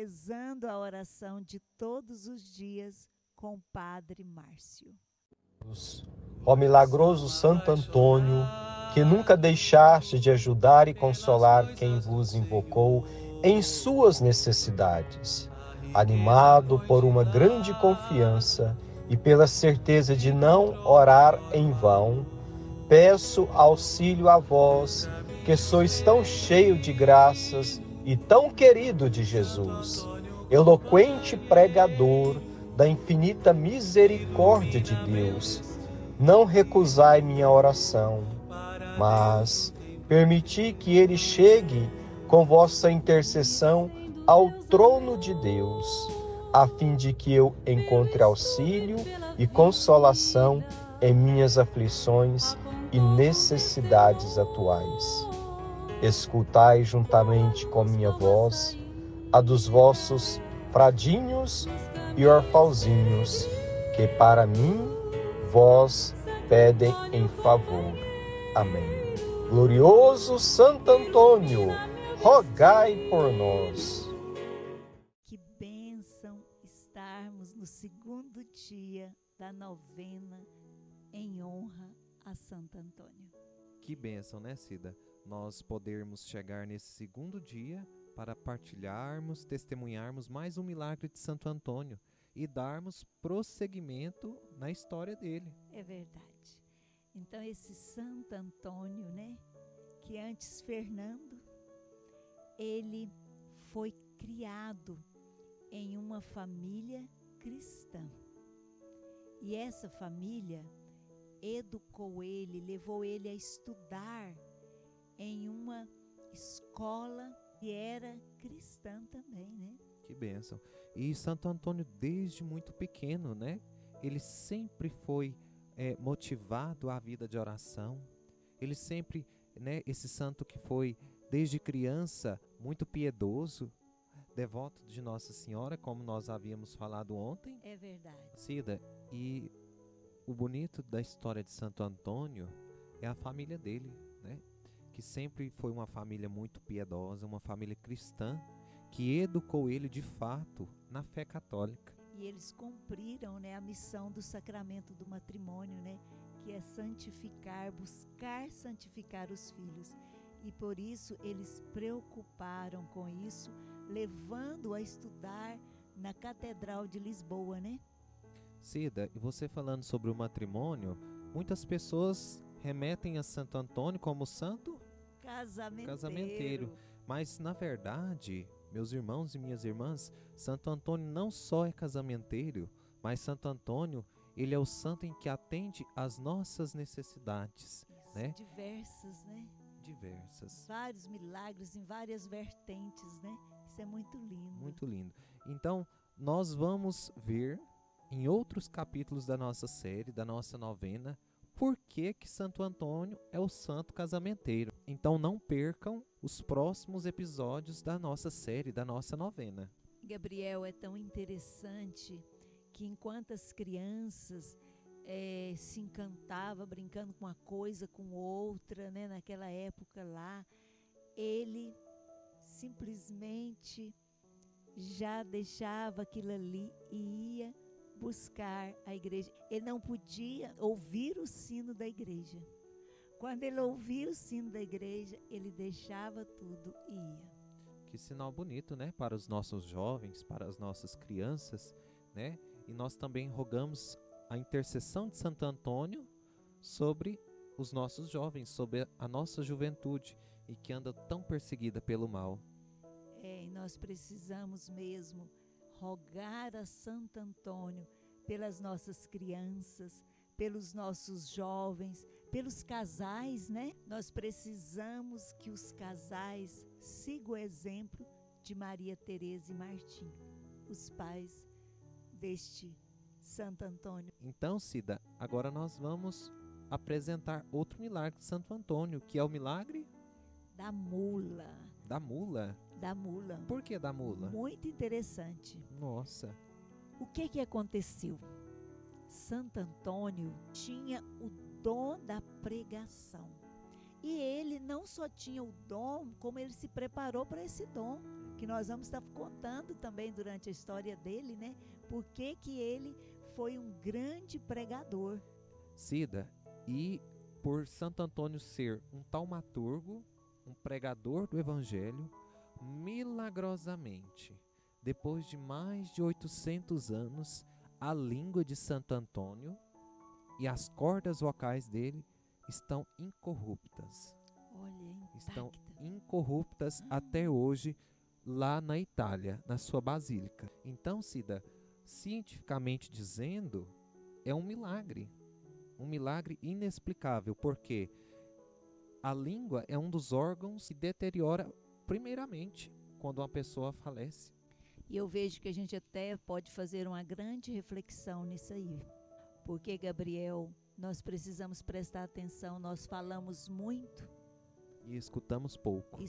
rezando a oração de todos os dias com o Padre Márcio. Ó milagroso Santo Antônio, que nunca deixaste de ajudar e consolar quem vos invocou em suas necessidades, animado por uma grande confiança e pela certeza de não orar em vão, peço auxílio a vós, que sois tão cheio de graças e tão querido de Jesus, eloquente pregador da infinita misericórdia de Deus. Não recusai minha oração, mas permiti que ele chegue com vossa intercessão ao trono de Deus, a fim de que eu encontre auxílio e consolação em minhas aflições e necessidades atuais. Escutai juntamente com minha voz a dos vossos fradinhos e orfãozinhos, que para mim vós pedem em favor. Amém. Glorioso Santo Antônio, rogai por nós. Que bênção estarmos no segundo dia da novena em honra a Santo Antônio. Que bênção, né, Cida? Nós podermos chegar nesse segundo dia para partilharmos, testemunharmos mais um milagre de Santo Antônio e darmos prosseguimento na história dele. É verdade. Então esse Santo Antônio, né, que antes Fernando, ele foi criado em uma família cristã. E essa família educou ele, levou ele a estudar em uma escola que era cristã também, né? Que bênção. E Santo Antônio, desde muito pequeno, né? Ele sempre foi motivado à vida de oração. Ele sempre, né? Esse santo que foi, desde criança, muito piedoso, devoto de Nossa Senhora, como nós havíamos falado ontem. É verdade. Cida, e o bonito da história de Santo Antônio é a família dele, né? Que sempre foi uma família muito piedosa, uma família cristã, que educou ele de fato na fé católica. E eles cumpriram, né, a missão do sacramento do matrimônio, né, que é santificar, buscar santificar os filhos. E por isso eles preocuparam com isso, levando a estudar na Catedral de Lisboa, né? Cida, e você falando sobre o matrimônio, muitas pessoas remetem a Santo Antônio como santo casamenteiro. Mas, na verdade, meus irmãos e minhas irmãs, Santo Antônio não só é casamenteiro, mas Santo Antônio, ele é o santo em que atende às nossas necessidades. Isso, né? Diversas, né? Diversas. Vários milagres em várias vertentes, né? Isso é muito lindo. Muito lindo. Então, nós vamos ver em outros capítulos da nossa série, da nossa novena, por que Santo Antônio é o santo casamenteiro. Então não percam os próximos episódios da nossa série, da nossa novena. Gabriel, é tão interessante que enquanto as crianças se encantavam brincando com uma coisa, com outra, né, naquela época lá, ele simplesmente já deixava aquilo ali e ia buscar a igreja. Ele não podia ouvir o sino da igreja. Quando ele ouvia o sino da igreja, ele deixava tudo e ia. Que sinal bonito, né? Para os nossos jovens, para as nossas crianças, né? E nós também rogamos a intercessão de Santo Antônio sobre os nossos jovens, sobre a nossa juventude, e que anda tão perseguida pelo mal. E nós precisamos mesmo rogar a Santo Antônio pelas nossas crianças, pelos nossos jovens, pelos casais, né? Nós precisamos que os casais sigam o exemplo de Maria Teresa e Martim, os pais deste Santo Antônio. Então, Cida, agora nós vamos apresentar outro milagre de Santo Antônio, que é o milagre da mula. Da mula? Da mula. Por que da mula? Muito interessante. Nossa. O que aconteceu? Santo Antônio tinha o dom da pregação. E ele não só tinha o dom, como ele se preparou para esse dom. que nós vamos estar contando também durante a história dele, né? Por que ele foi um grande pregador. Cida, e por Santo Antônio ser um taumaturgo, um pregador do Evangelho, milagrosamente, depois de mais de 800 anos, a língua de Santo Antônio e as cordas vocais dele estão incorruptas. Olha, estão incorruptas até hoje lá na Itália, na sua basílica. Então, Cida, cientificamente dizendo, é um milagre inexplicável, porque a língua é um dos órgãos que deteriora primeiramente quando uma pessoa falece. E eu vejo que a gente até pode fazer uma grande reflexão nisso aí. Porque, Gabriel, nós precisamos prestar atenção, nós falamos muito. E escutamos pouco.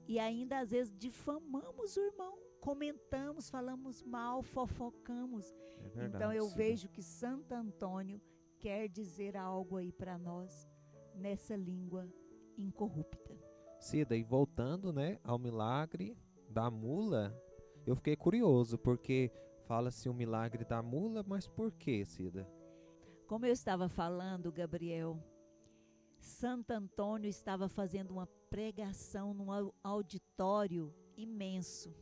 E ainda às vezes difamamos o irmão, comentamos, falamos mal, fofocamos. É verdade, então eu Cida. vejo que Santo Antônio quer dizer algo aí para nós nessa língua incorrupta. Cida, e voltando, né, ao milagre da mula, eu fiquei curioso, porque fala-se o milagre da mula, mas por quê, Cida? Como eu estava falando, Gabriel, Santo Antônio estava fazendo uma pregação num auditório imenso.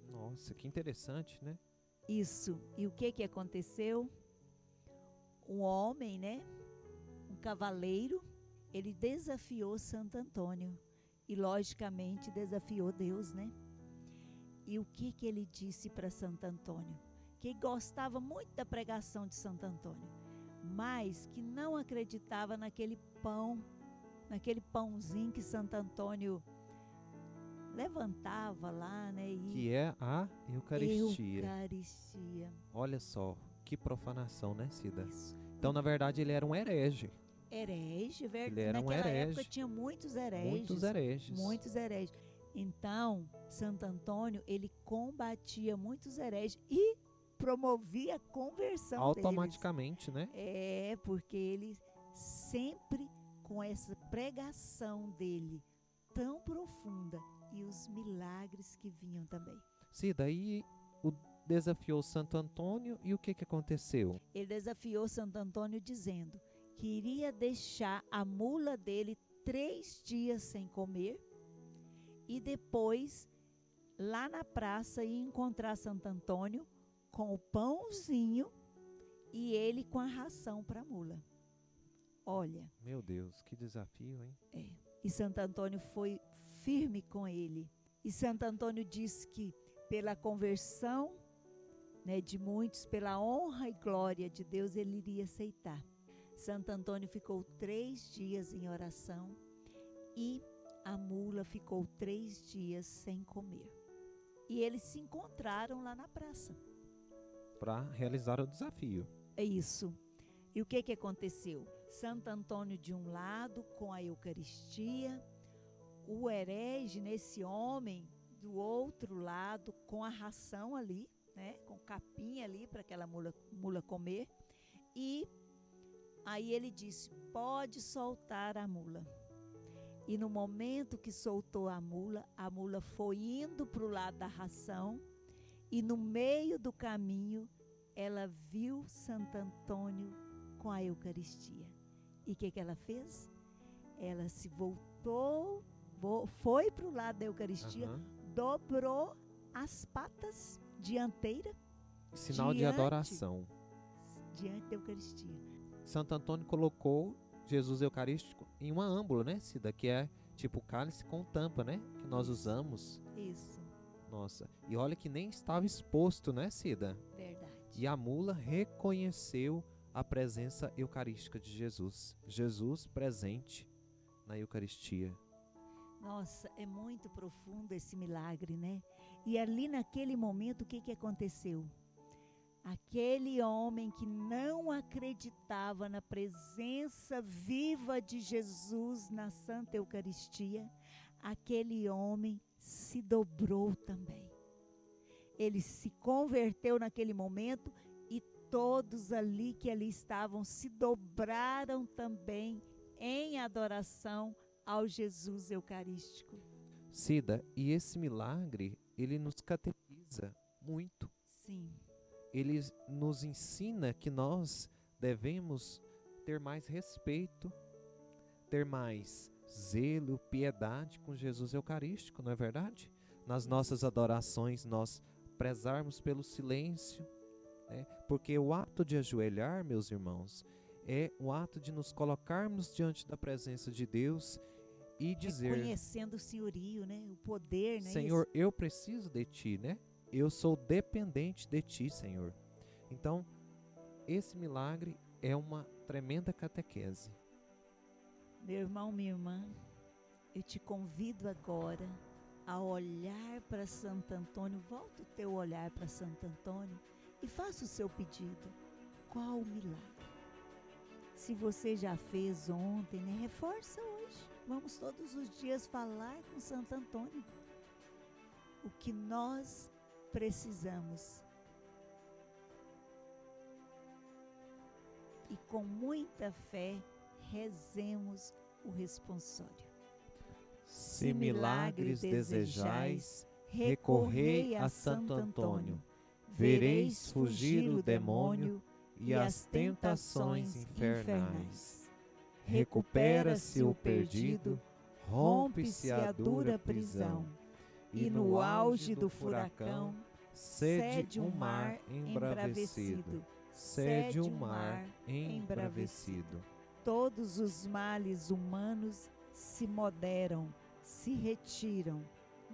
Nossa, que interessante, né? Isso. E o que aconteceu? Um homem, né? Um cavaleiro, ele desafiou Santo Antônio. E, logicamente, desafiou Deus, né? E o que ele disse para Santo Antônio? Que gostava muito da pregação de Santo Antônio, mas que não acreditava naquele pãozinho que Santo Antônio levantava lá, né? Que é a Eucaristia. Eucaristia. Olha só, que profanação, né, Cida? Isso. Então, na verdade, ele era um herege. Herege, verdade. Ele era um Naquela herege. época tinha muitos hereges. Muitos hereges. Então, Santo Antônio, ele combatia muitos hereges e promovia a conversão automaticamente, deles. Né? Porque ele sempre com essa pregação dele tão profunda e os milagres que vinham também. Cida, aí desafiou Santo Antônio e o que aconteceu? Ele desafiou Santo Antônio dizendo que iria deixar a mula dele 3 dias sem comer e depois lá na praça ia encontrar Santo Antônio com o pãozinho e ele com a ração para a mula. Olha. Meu Deus, que desafio, hein? E Santo Antônio foi firme com ele. E Santo Antônio disse que pela conversão, né, de muitos, pela honra e glória de Deus, ele iria aceitar. Santo Antônio ficou 3 dias em oração e a mula ficou 3 dias sem comer. E eles se encontraram lá na praça. Para realizar o desafio. É isso. E o que aconteceu? Santo Antônio de um lado com a Eucaristia, o herege nesse homem do outro lado com a ração ali, né, com capinha ali para aquela mula comer. E aí ele disse: pode soltar a mula. E no momento que soltou a mula foi indo para o lado da ração e no meio do caminho ela viu Santo Antônio com a Eucaristia. E o que ela fez? Ela se voltou, foi para o lado da Eucaristia, dobrou as patas dianteiras. Sinal de adoração. Diante da Eucaristia. Santo Antônio colocou Jesus Eucarístico em uma âmbula, né, Cida? Que é tipo cálice com tampa, né? Que nós usamos. Isso. Nossa, e olha que nem estava exposto, né, Cida? Verdade. E a mula reconheceu a presença eucarística de Jesus. Jesus presente na Eucaristia. Nossa, é muito profundo esse milagre, né? E ali naquele momento, o que aconteceu? Aquele homem que não acreditava na presença viva de Jesus na Santa Eucaristia, aquele homem se dobrou também. Ele se converteu naquele momento e todos ali que ali estavam se dobraram também em adoração ao Jesus Eucarístico. Cida, e esse milagre, ele nos catequiza muito. Sim. Ele nos ensina que nós devemos ter mais respeito, ter mais zelo, piedade com Jesus Eucarístico, não é verdade? Nas nossas adorações, nós prezarmos pelo silêncio, né? Porque o ato de ajoelhar, meus irmãos, é o ato de nos colocarmos diante da presença de Deus e dizer, reconhecendo o senhorio, né? O poder, né? Senhor, eu preciso de Ti, né? Eu sou dependente de Ti, Senhor. Então, esse milagre é uma tremenda catequese. Meu irmão, minha irmã, eu te convido agora a olhar para Santo Antônio. Volta o teu olhar para Santo Antônio e faça o seu pedido. Qual o milagre? Se você já fez ontem, né? Reforça hoje. Vamos todos os dias falar com Santo Antônio. O que nós precisamos. E com muita fé, rezemos o responsório. Se milagres desejais, recorrei a Santo Antônio. Vereis fugir o demônio e as tentações infernais. Recupera-se o perdido, rompe-se a dura prisão, e no auge do furacão cede o mar embravecido, cede o mar embravecido. Todos os males humanos se moderam, se retiram.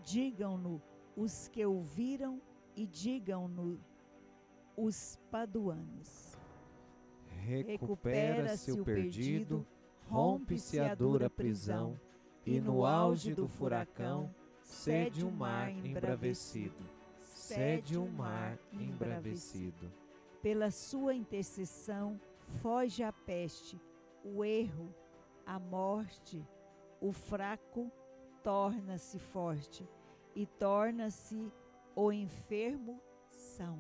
Digam-no os que ouviram e digam-no os paduanos. Recupera-se o perdido, rompe-se a dura prisão, e no auge do furacão cede o mar embravecido, cede o mar embravecido. Pela sua intercessão foge a peste, o erro, a morte, o fraco torna-se forte e torna-se o enfermo são.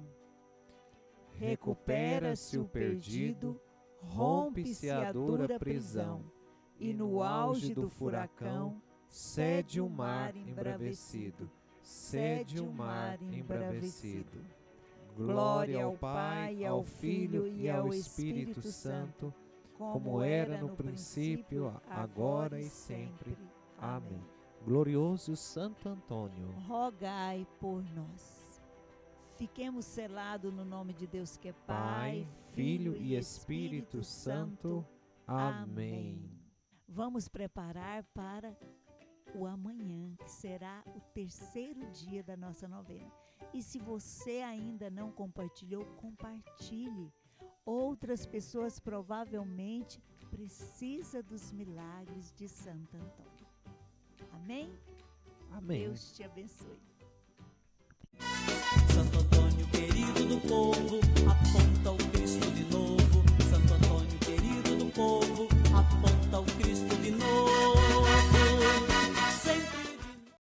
Recupera-se o perdido, rompe-se a dura prisão, e no auge do furacão cede o mar embravecido, cede o mar embravecido. Glória ao Pai, ao Filho e ao Espírito Santo, como era no princípio, agora e sempre. Amém. Glorioso Santo Antônio, rogai por nós. Fiquemos selados no nome de Deus que é Pai, Filho e Espírito Santo. Amém. Vamos preparar para o amanhã, que será o terceiro dia da nossa novena. E se você ainda não compartilhou, compartilhe. Outras pessoas provavelmente precisam dos milagres de Santo Antônio. Amém? Amém. Deus te abençoe.